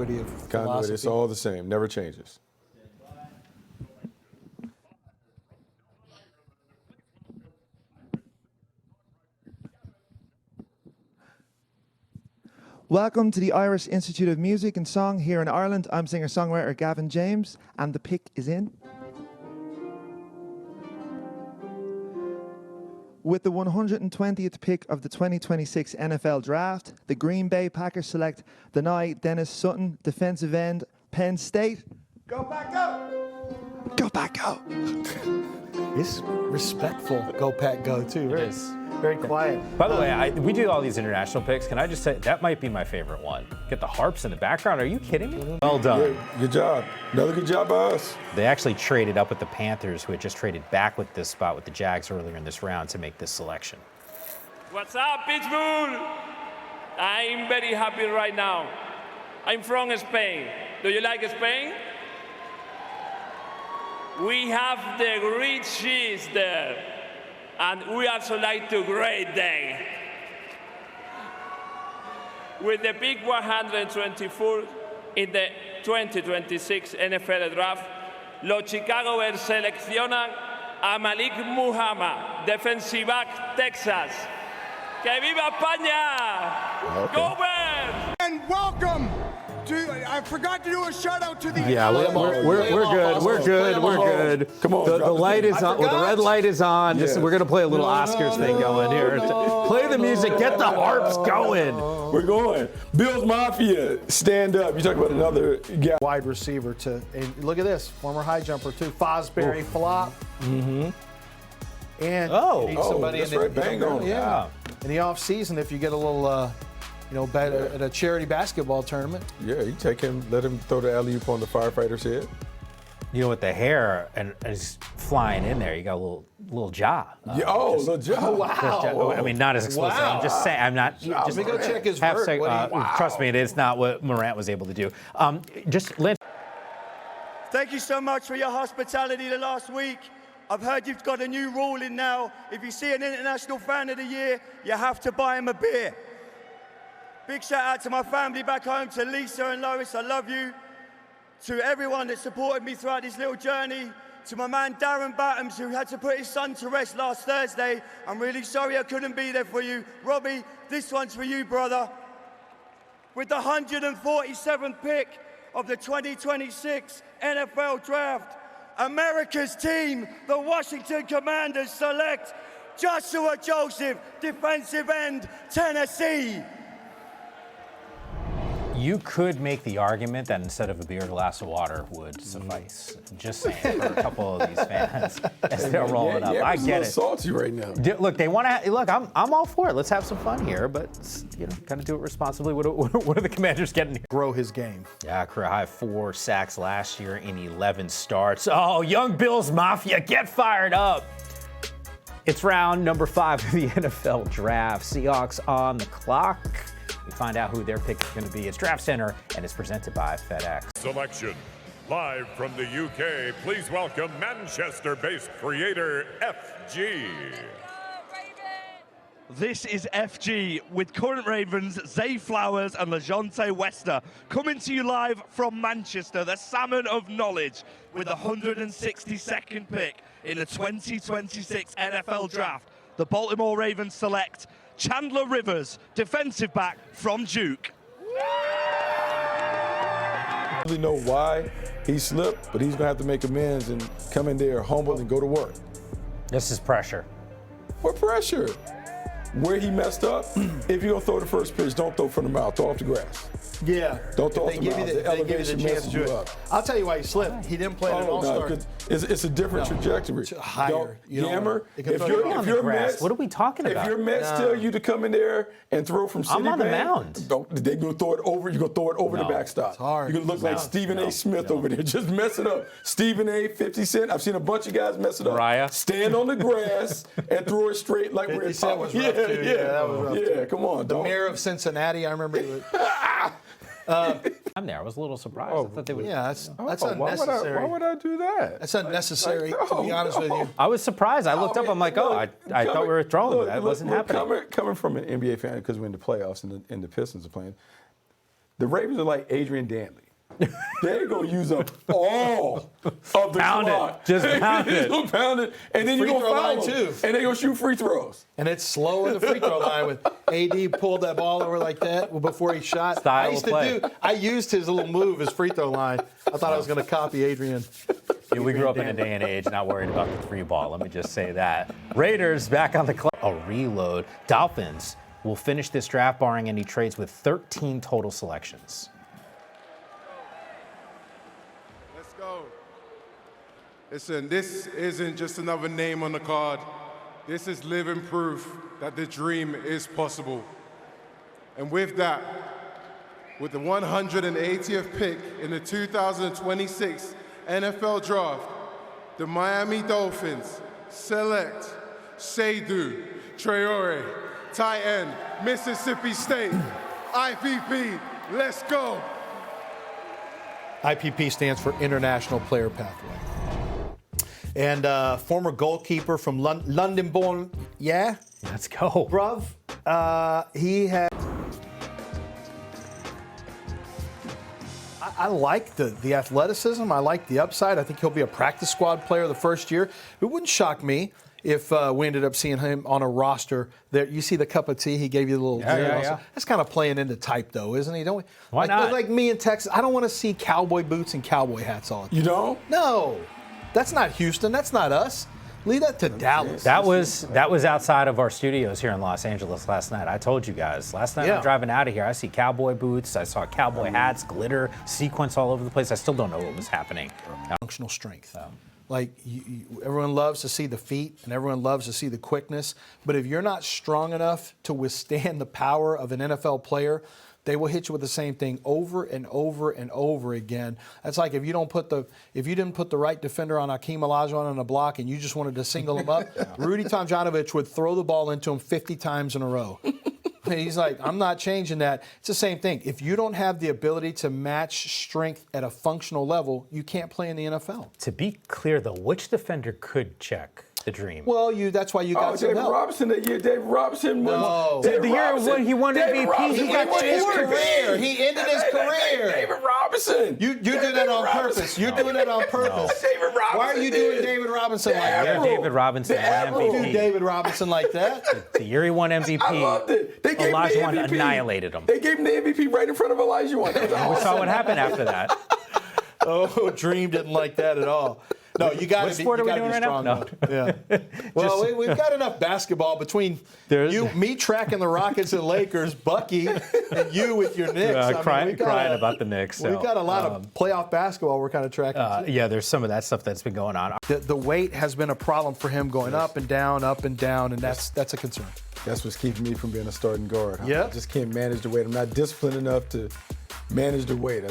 continuity of philosophy. It's all the same. Never changes. Welcome to the Irish Institute of Music and Song here in Ireland. I'm singer-songwriter Gavin James, and the pick is in. With the 120th pick of the 2026 NFL Draft, the Green Bay Packers select Denai Dennis Sutton, defensive end, Penn State. Go Pack Go! Go Pack Go! It's respectful. Go Pack Go too. Right? It is. Very quiet. By the way, we do all these international picks. Can I just say, that might be my favorite one. Get the harps in the background. Are you kidding me? Well done. Yeah, good job. Another good job by us. They actually traded up with the Panthers, who had just traded back with this spot with the Jags earlier in this round to make this selection. What's up, Pittsburgh? I'm very happy right now. I'm from Spain. Do you like Spain? We have the rich cheese there. And we also like to grade them. With the pick 124 in the 2026 NFL Draft, los Chicago Bears seleccionan a Malik Muhammad, defensive back, Texas. ¡Que viva España! Okay. ¡Go Bears! And welcome to, I forgot to do a shout out to the. Yeah, we're good. We're good. Come on, the light is on. Well, the red light is on. Just we're gonna play a little Oscars thing going here. Play the music. Get the harps going. We're going. Bills Mafia, stand up. You talk about another guy. Wide receiver to, and look at this, former high jumper too, Fosbury flop. Mm-hmm. And you need somebody that's in the, right. Bang on. Yeah. In the off season, if you get a little, bet at a charity basketball tournament. Yeah, you take him, let him throw the alley-oop on the firefighter's head. You know, with the hair and is flying in there, you got a little jaw. Little jaw. Wow. I mean, not as explosive. Wow. I'm just saying. I'm not. Let me go check his half vert. second, trust me, it is not what Morant was able to do. Just Lynn. Thank you so much for your hospitality the last week. I've heard you've got a new rule in now. If you see an International Fan of the Year, you have to buy him a beer. Big shout out to my family back home, to Lisa and Lois, I love you. To everyone that supported me throughout this little journey. To my man Darren Battams, who had to put his son to rest last Thursday. I'm really sorry I couldn't be there for you. Robbie, this one's for you, brother. With the 147th pick of the 2026 NFL Draft, America's team, the Washington Commanders, select Joshua Joseph, defensive end, Tennessee. You could make the argument that instead of a beer, a glass of water would suffice. Just saying, for a couple of these fans as they're rolling up. I get it. Salty right now. Look, they want to. Look, I'm all for it. Let's have some fun here, but kind of do it responsibly. What are the Commanders getting here? Grow his game. Yeah, career high 4 sacks last year in 11 starts. Oh, young Bills Mafia, get fired up! It's round number 5 of the NFL Draft. Seahawks on the clock. We find out who their pick is going to be. It's Draft Center, and it's presented by FedEx. Selection. Live from the UK, please welcome Manchester-based creator FG. This is FG with current Ravens Zay Flowers and LaJohntay Wester coming to you live from Manchester, the salmon of knowledge, with the 162nd pick in the 2026 NFL Draft. The Baltimore Ravens select Chandler Rivers, defensive back from Duke. I don't really know why he slipped, but he's going to have to make amends and come in there humble and go to work. This is pressure. What pressure? Where he messed up, if you're going to throw the first pitch, don't throw from the mouth, throw off the grass. Yeah. Don't throw off If the they mouth. give you the chance messes to do you it. up. I'll tell you why he slipped. He didn't play at an All-Star. 'Cause it's a different trajectory. Higher. Yammer, It can if throw you're, you on if the you're grass. Mets, What are we talking about? If your Mets tell you to come in there and throw from Citibank, I'm on the mound. They're going to throw it over. You're going to throw it over the backstop. It's hard. You're going to look like Stephen A. Smith over there. Just mess it up. Stephen A., 50 Cent. I've seen a bunch of guys mess it up. Mariah. Stand on the grass and throw it straight like we're in 50 Cent was rough too. Yeah, That was rough yeah. too. Come on, The dog. mayor of Cincinnati, I remember. I'm there. I was a little surprised. I thought they would. Yeah, that's Why unnecessary. would I do that? That's unnecessary, to be honest with you. I was surprised. I looked up. I'm like, I thought we were throwing, but that wasn't happening. Coming from an NBA fan, because we're in the playoffs and the Pistons are playing, The Ravens are like Adrian Dantley. They're going to use up all of the clock. Just pound it. Just pound it. And then you're going to foul them. too. And they're going to shoot free throws. And it's slow in the free throw line with AD pulled that ball over like that before he shot. Style of play. I used his little move, his free throw line. I thought I was going to copy Adrian. Yeah, we grew up in a day and age not worried about the three ball. Let me just say that. Raiders back on the clock. A reload. Dolphins will finish this draft barring any trades with 13 total selections. Let's go. Listen, this isn't just another name on the card. This is living proof that the dream is possible. And with that, with the 180th pick in the 2026 NFL Draft, the Miami Dolphins select Seydou Traore, tight end, Mississippi State, IPP. Let's go. IPP stands for International Player Pathway. And former goalkeeper from London born, yeah? Let's go. Bruv, he had... I like the athleticism. I like the upside. I think he'll be a practice squad player the first year. It wouldn't shock me if we ended up seeing him on a roster. There, you see the cup of tea he gave you, the little. Yeah. That's kind of playing into type, though, isn't he? Don't we? Why not? Like me in Texas, I don't want to see cowboy boots and cowboy hats on. You don't? No, that's not Houston. That's not us. Leave that to Dallas. That was outside of our studios here in Los Angeles last night. I told you guys. Last night I'm driving out of here. I see cowboy boots. I saw cowboy hats, glitter, sequence all over the place. I still don't know what was happening. Functional strength. Like everyone loves to see the feet and everyone loves to see the quickness, but if you're not strong enough to withstand the power of an NFL player, they will hit you with the same thing over and over and over again. That's like if you didn't put the right defender on Akeem Olajuwon on a block and you just wanted to single him up, Rudy Tomjanovich would throw the ball into him 50 times in a row. He's like, I'm not changing that. It's the same thing. If you don't have the ability to match strength at a functional level, you can't play in the NFL. To be clear, though, which defender could check the dream? Well, that's why you got some David help. Robinson that year. David Robinson was No. The year when he won MVP, He got his career. He ended his career. David Robinson. You did that on purpose. You're doing it on purpose. David Robinson. Why are you doing David Robinson like that? Yeah, David Robinson won Don't do MVP. David Robinson like that. The year he won MVP, I loved it. They gave him the Olajuwon MVP. annihilated him. They gave him the MVP right in front of Olajuwon. That was We awesome. saw what happened after that. Oh, Dream didn't like that at all. No, you got to be sport are we doing right now? strong. No. Yeah. Well, we've got enough basketball between me tracking the Rockets and Lakers, Bucky, and you with your Knicks. Crying about the Knicks. We've got a lot of playoff basketball we're kind of tracking. Yeah, there's some of that stuff that's been going on. The weight has been a problem for him going up and down, and that's a concern. That's what's keeping me from being a starting guard. Yeah. I just can't manage the weight. I'm not disciplined enough to manage the weight.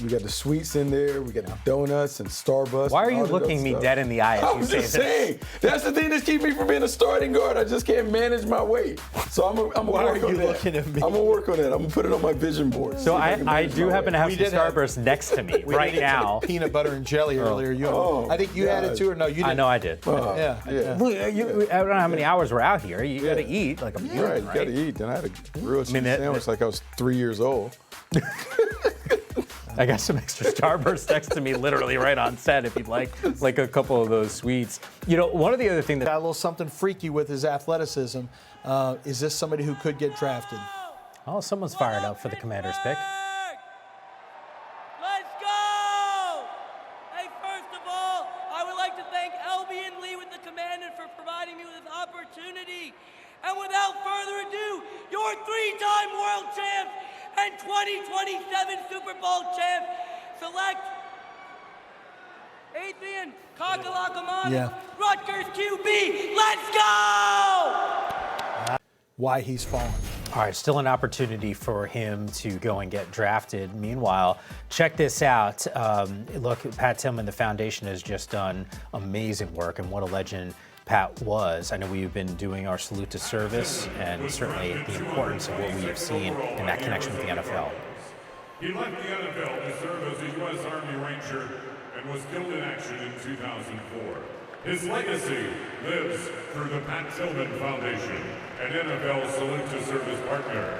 We got the sweets in there. We got the donuts and Starbucks. Why are you looking me dead in the eye as you I'm say just this? saying. That's the thing that's keeping me from being a starting guard. I just can't manage my weight. So I'm gonna work on that. Looking at me? I'm gonna work on that. I'm gonna put it on my vision board. So I do happen to have some Starburst next to me right now. Peanut butter and jelly earlier. I think you had it too, or no? You didn't. I know I did. Yeah. Well, I don't know how many hours we're out here. You got to eat like a human, Right, you gotta eat. Then I had a grilled cheese sandwich like I was 3 years old. I got some extra Starburst next to me, literally right on set. If you'd like a couple of those sweets. You know, one of the other things that got a little something freaky with his athleticism. Is this somebody who could get drafted? Oh, someone's fired up for the Commanders pick. Let's go! Hey, first of all, I would like to thank LB and Lee with the Commanders for providing me with this opportunity. And without further ado, your three-time world champ and 2027 Super Bowl champ, select Adrian Kakalakamani, Rutgers QB. Let's go! Why he's fallen. All right, still an opportunity for him to go and get drafted. Meanwhile, check this out. Look, Pat Tillman, the foundation, has just done amazing work, and what a legend Pat was. I know we've been doing our salute to service and certainly the importance of what we have seen in that connection with the NFL. He left the NFL to serve as a U.S. Army Ranger and was killed in action in 2004. His legacy lives through the Pat Tillman Foundation, an NFL salute to service partner.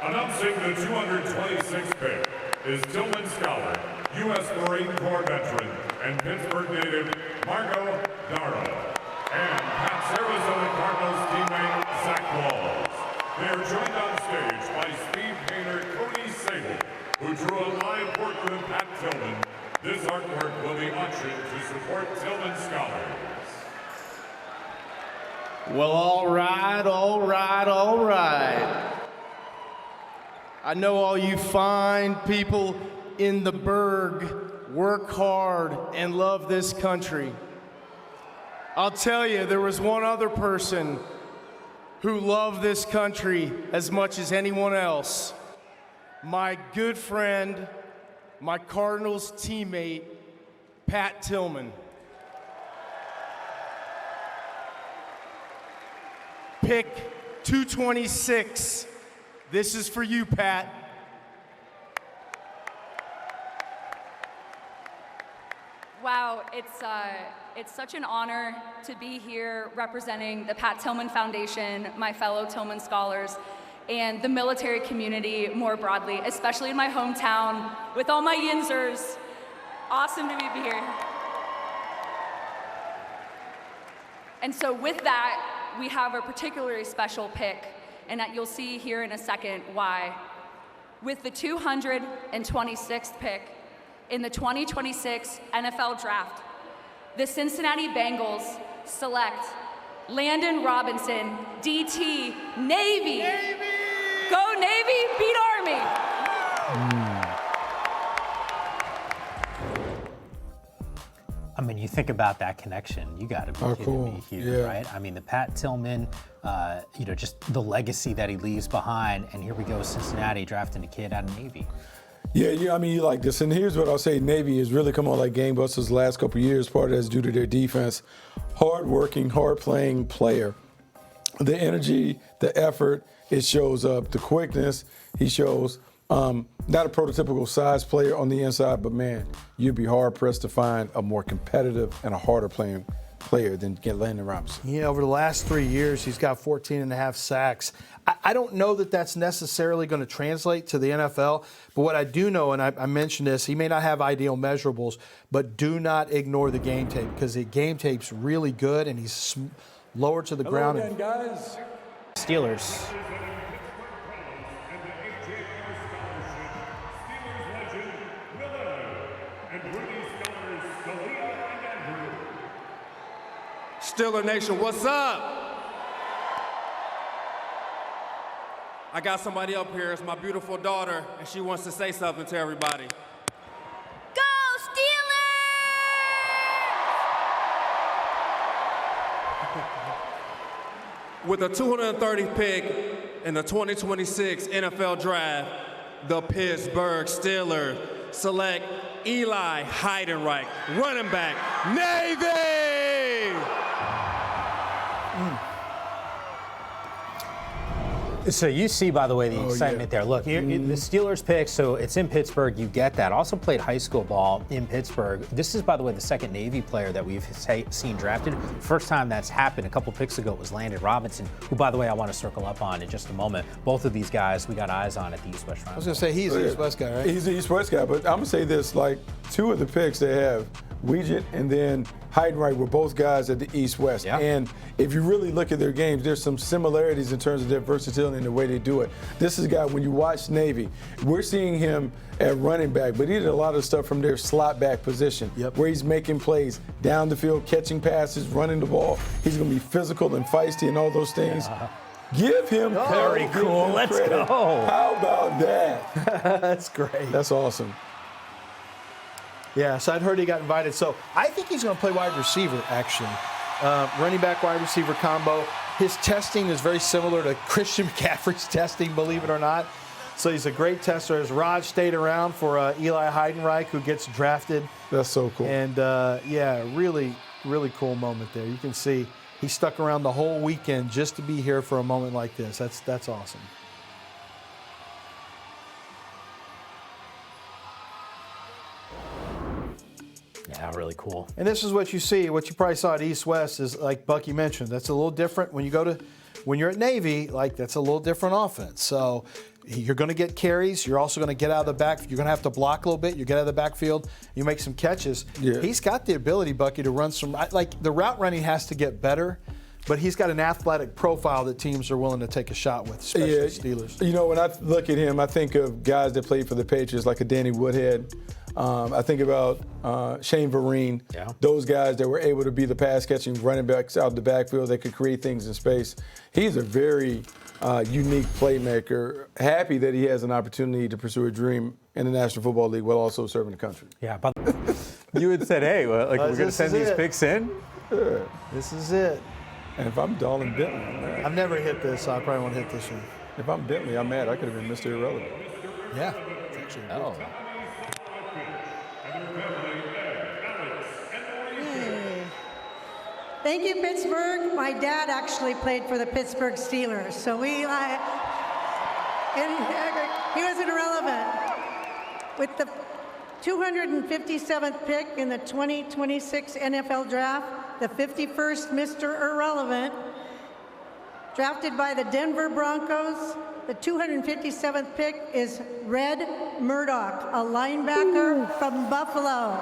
Announcing the 226th pick is Tillman scholar, U.S. Marine Corps veteran, and Pittsburgh native Margot Dara, and Pat's Arizona Cardinals teammate Zach Walls. They are joined on stage by speed painter Cody Sable, who drew a live portrait of Pat Tillman. This artwork will be auctioned to support Tillman scholars. Well, all right, all right, all right. I know all you fine people in the Berg work hard and love this country. I'll tell you, there was one other person who loved this country as much as anyone else. My good friend, my Cardinals teammate, Pat Tillman. Pick 226. This is for you, Pat. Wow, it's such an honor to be here representing the Pat Tillman Foundation, my fellow Tillman scholars, and the military community more broadly, especially in my hometown with all my Yinzers. Awesome to be here. And so with that, we have a particularly special pick, and that you'll see here in a second why. With the 226th pick in the 2026 NFL Draft, the Cincinnati Bengals select Landon Robinson, DT, Navy. Go Navy, beat Army. I mean, you think about that connection, you got to be kidding me here, right? I mean, the Pat Tillman, just the legacy that he leaves behind, and here we go, Cincinnati drafting a kid out of Navy. Yeah, I mean, you like this. And here's what I'll say. Navy has really come on like gangbusters the last couple of years. Part of that is due to their defense. Hard-working, hard-playing player. The energy, the effort, it shows up. The quickness, he shows. Not a prototypical size player on the inside, but, man, you'd be hard-pressed to find a more competitive and a harder-playing player than get Landon Robinson. Yeah, over the last 3 years, he's got 14.5 sacks. I don't know that that's necessarily going to translate to the NFL, but what I do know, and I mentioned this, he may not have ideal measurables, but do not ignore the game tape because the game tape's really good and he's lower to the ground. Hello again, guys. Steelers. Steeler Nation, what's up? I got somebody up here. It's my beautiful daughter, and she wants to say something to everybody. Go Steelers! With the 230th pick in the 2026 NFL Draft, the Pittsburgh Steelers select Eli Heidenreich, running back, Navy! So you see, by the way, the excitement there. Look, the Steelers pick, so it's in Pittsburgh. You get that. Also played high school ball in Pittsburgh. This is, by the way, the second Navy player that we've seen drafted. First time that's happened a couple picks ago was Landon Robinson, who, by the way, I want to circle up on in just a moment. Both of these guys we got eyes on at the East-West Round. I was going to say, he's the East-West guy, right? He's the East-West guy, but I'm going to say this, like, two of the picks they have, Weegett and then Heidenreich were both guys at the East-West. Yeah. And if you really look at their games, there's some similarities in terms of their versatility and the way they do it. This is a guy, when you watch Navy, we're seeing him at running back, but he did a lot of stuff from their slot back position, where he's making plays down the field, catching passes, running the ball. He's going to be physical and feisty and all those things. Give him very cool. Let's go. How about that? That's great. That's awesome. Yeah, so I'd heard he got invited. So I think he's going to play wide receiver, actually. Running back, wide receiver combo. His testing is very similar to Christian McCaffrey's testing, believe it or not. So he's a great tester. As Raj stayed around for Eli Heidenreich, who gets drafted. That's so cool. And, really, really cool moment there. You can see he stuck around the whole weekend just to be here for a moment like this. That's awesome. Yeah, really cool. And this is what you see. What you probably saw at East-West is, like Bucky mentioned, that's a little different. When you go to when you're at Navy, like that's a little different offense. So you're going to get carries. You're also going to get out of the back. You're going to have to block a little bit. You get out of the backfield. You make some catches. Yeah. He's got the ability, Bucky, to run some. Like the route running has to get better, but he's got an athletic profile that teams are willing to take a shot with, especially the Steelers. You know, when I look at him, I think of guys that played for the Patriots, like a Danny Woodhead. I think about Shane Vereen. Yeah. Those guys that were able to be the pass-catching running backs out of the backfield that could create things in space. He's a very unique playmaker. Happy that he has an opportunity to pursue a dream in the National Football League while also serving the country. Yeah, but you had said, hey, well, like, we're going to send these picks in? Yeah. This is it. And if I'm Darlin Bentley, I'm mad. I've never hit this, so I probably won't hit this one. If I'm Bentley, I'm mad. I could have been Mr. Irrelevant. Yeah. It's actually Thank you, Pittsburgh. My dad actually played for the Pittsburgh Steelers, so he wasn't irrelevant. With the 257th pick in the 2026 NFL Draft, the 51st Mr. Irrelevant, drafted by the Denver Broncos, the 257th pick is Red Murdoch, a linebacker from Buffalo.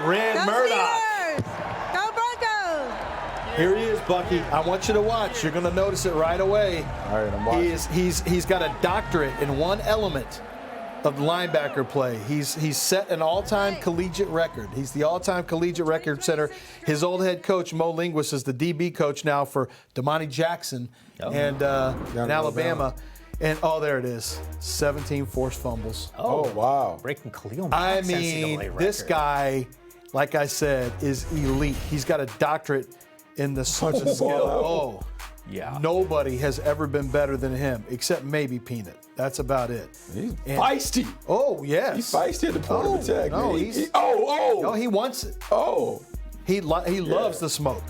Red Go Murdoch. Steelers! Go Broncos! Here he is, Bucky. I want you to watch. You're going to notice it right away. All right, I'm watching. He's got a doctorate in one element of linebacker play. He's set an all-time collegiate record. He's the all-time collegiate record setter. His old head coach, Mo Linguist, is the DB coach now for Damani Jackson and in Alabama. And, there it is. 17 forced fumbles. Oh, wow. Breaking Khalil I Mack's mean, NCAA this record. guy, like I said, is elite. He's got a doctorate in the Punch the skill. ball out. Yeah. Nobody has ever been better than him, except maybe Peanut. That's about it. He's feisty. Oh, yes. He's feisty at the point of attack. No, man. he wants it. He loves the smoke.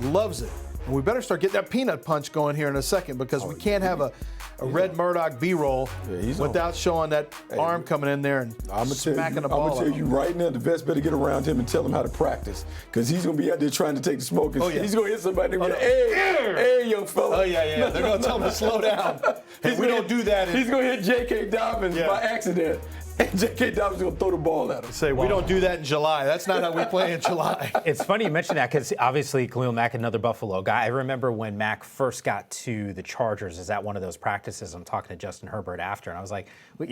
Loves it. And we better start getting that peanut punch going here in a second because we can't have a Red Murdoch B-roll without showing that arm coming in there and smacking the ball. I'm going to tell you right now, the vets better get around him and tell him how to practice because he's going to be out there trying to take the smoke. And he's going to hit somebody and be like, hey, young fella. Oh, yeah. They're going to tell him to slow down. Hey, we don't do that. He's going to hit J.K. Dobbins by accident. And J.K. Dobbins is going to throw the ball at him. Say, we don't do that in July. That's not how we play in July. It's funny you mention that because obviously Khalil Mack, another Buffalo guy. I remember when Mack first got to the Chargers, is at one of those practices. I'm talking to Justin Herbert after, and I was like,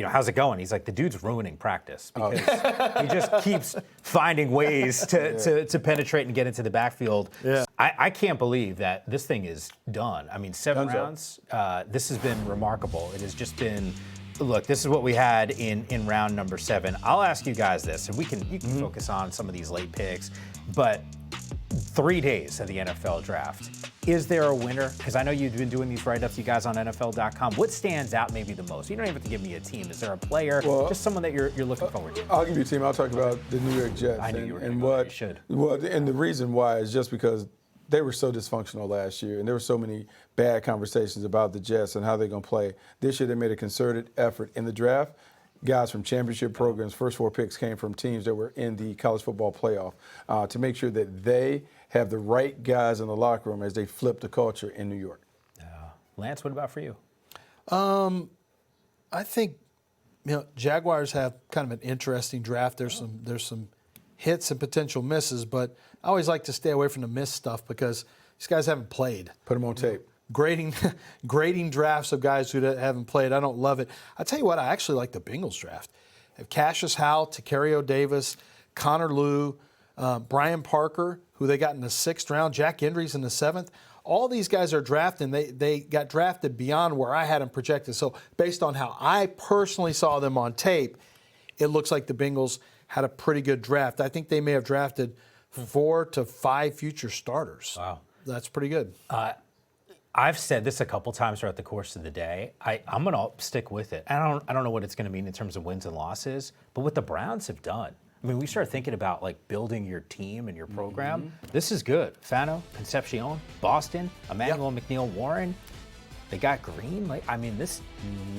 how's it going? He's like, the dude's ruining practice because he just keeps finding ways to penetrate and get into the backfield. Yeah. I can't believe that this thing is done. I mean, 7 rounds. This has been remarkable. It has just been. Look, this is what we had in round number 7. I'll ask you guys this, and you can focus on some of these late picks, but 3 days of the NFL draft. Is there a winner? Because I know you've been doing these write-ups, you guys on NFL.com. What stands out maybe the most? You don't even have to give me a team. Is there a player, just someone that you're looking forward to? I'll give you a team. I'll talk about the New York Jets. I knew you were going and to go there. what You should. Well, and the reason why is just because they were so dysfunctional last year, and there were so many bad conversations about the Jets and how they're going to play. This year, they made a concerted effort in the draft. Guys from championship programs, first 4 picks came from teams that were in the college football playoff to make sure that they have the right guys in the locker room as they flip the culture in New York. Lance, what about for you? I think Jaguars have kind of an interesting draft. There's some hits and potential misses, but I always like to stay away from the miss stuff because these guys haven't played. Put them on tape. Grading drafts of guys who haven't played, I don't love it. I tell you what, I actually like the Bengals draft. They have Cassius Howell, Tacario Davis, Connor Lew, Brian Parker, who they got in the 6th round, Jack Endries in the 7th. All these guys are drafted, and they got drafted beyond where I had them projected. So based on how I personally saw them on tape, it looks like the Bengals had a pretty good draft. I think they may have drafted 4 to 5 future starters. Wow. That's pretty good. I've said this a couple times throughout the course of the day. I'm going to stick with it. I don't know what it's going to mean in terms of wins and losses, but what the Browns have done. I mean, we start thinking about like building your team and your program. This is good. Fano, Concepcion, Boston, Emmanuel McNeil Warren. They got Green. Like, I mean, this.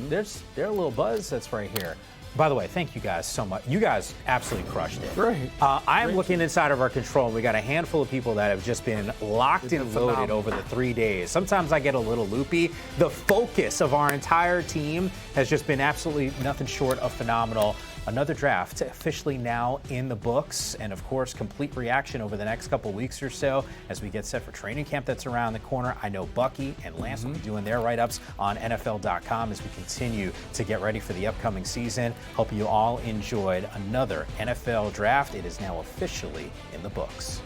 There's a little buzz that's right here. By the way, thank you guys so much. You guys absolutely crushed it. Great. I am looking inside of our control, and we got a handful of people that have just been locked and loaded over the 3 days. Sometimes I get a little loopy. The focus of our entire team has just been absolutely nothing short of phenomenal. Another draft officially now in the books, and of course, complete reaction over the next couple weeks or so as we get set for training camp that's around the corner. I know Bucky and Lance will be doing their write-ups on NFL.com as we continue to get ready for the upcoming season. Hope you all enjoyed another NFL draft. It is now officially in the books.